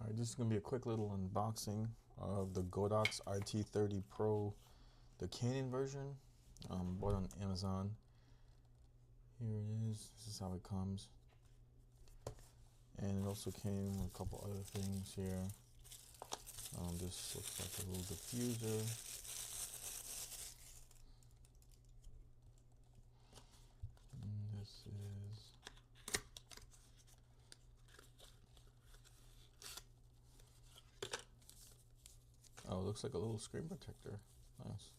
Alright, this is going to be a quick little unboxing of the Godox IT30 Pro, the Canon version. Bought on Amazon. Here it is. This is how it comes. And it also came with a couple other things here. This looks like a little diffuser. And this is it looks like a little screen protector. Nice.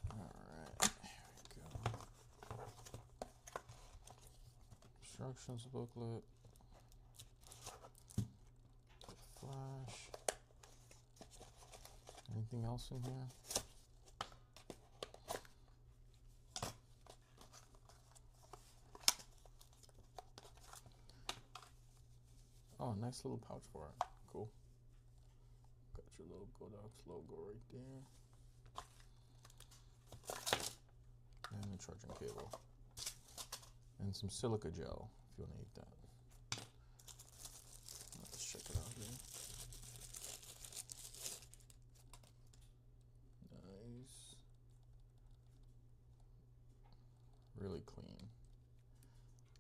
Alright, here we go. Instructions booklet. Flash. Anything else in here? Oh, nice little pouch for it. Cool. Got your little Godox logo right there. And the charging cable. And some silica gel if you want to eat that. Let's check it out here. Nice. Really clean.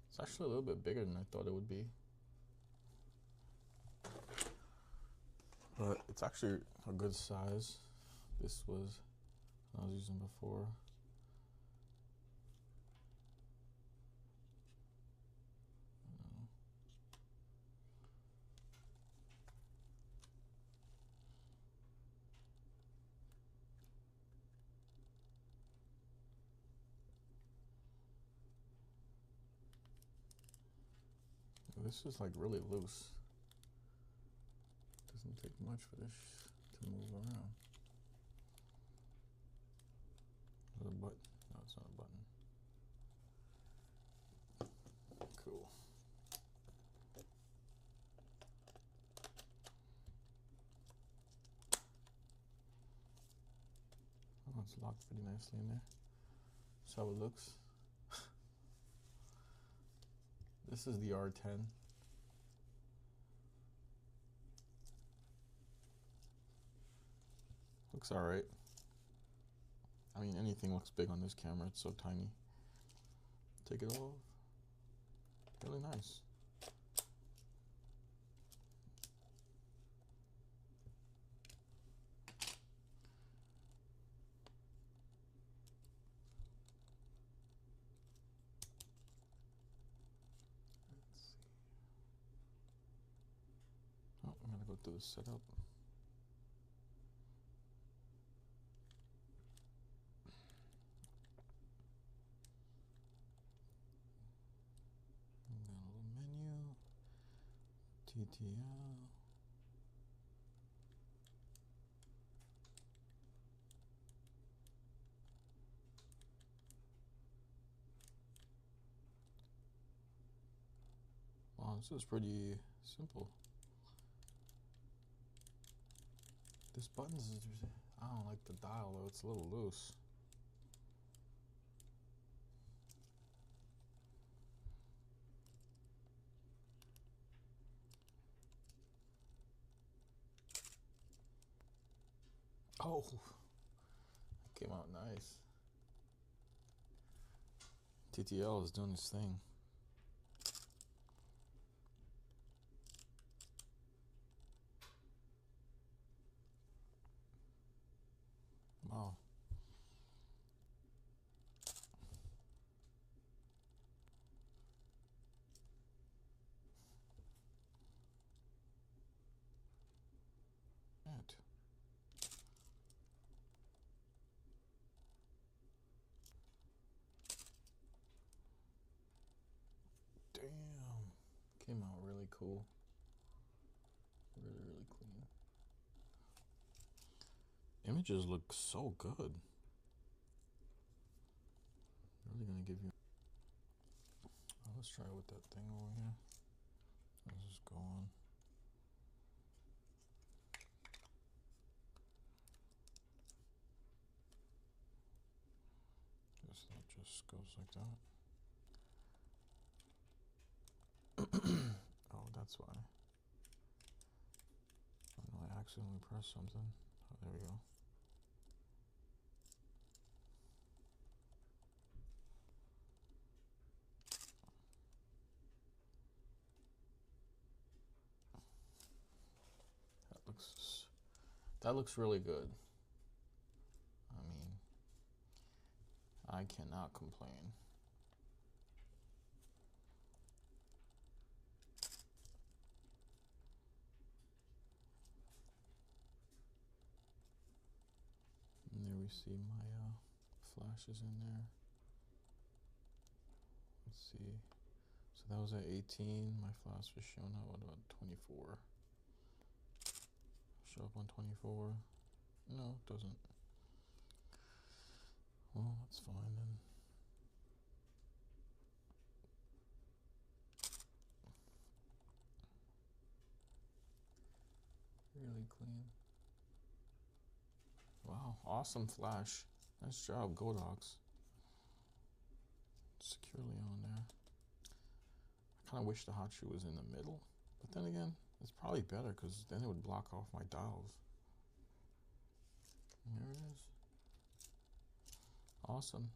It's actually a little bit bigger than I thought it would be. But it's actually a good size. This was what I was using before. This is like really loose. Doesn't take much for this to move around. Is it a button? No, it's not a button. Cool. Oh, it's locked pretty nicely in there. That's how it looks. This is the R10. Looks alright. I mean, anything looks big on this camera. It's so tiny. Take it off. Really nice. Let's see. Oh, I'm gonna go through the setup. Got a little menu, TTL. Wow, this is pretty simple. This button's, I don't like the dial though, it's a little loose. Oh, it came out nice. TTL is doing its thing. Wow. That. Damn. Came out really cool. Really, really clean. Images look so good. Really gonna give you. Oh, let's try it with that thing over here. Let's just go on. just goes like that. Oh, that's why. Oh, no, I accidentally pressed something. Oh, there we go. That looks really good. I mean, I cannot complain. And there we see my flashes in there. Let's see. So that was at 18. My flash was showing up at about 24. Show up on 24. No, it doesn't. Well, that's fine then. Really clean. Wow, awesome flash. Nice job, Godox. Securely on there. I kind of wish the hot shoe was in the middle, but then again, it's probably better because then it would block off my dials. And there it is. Awesome.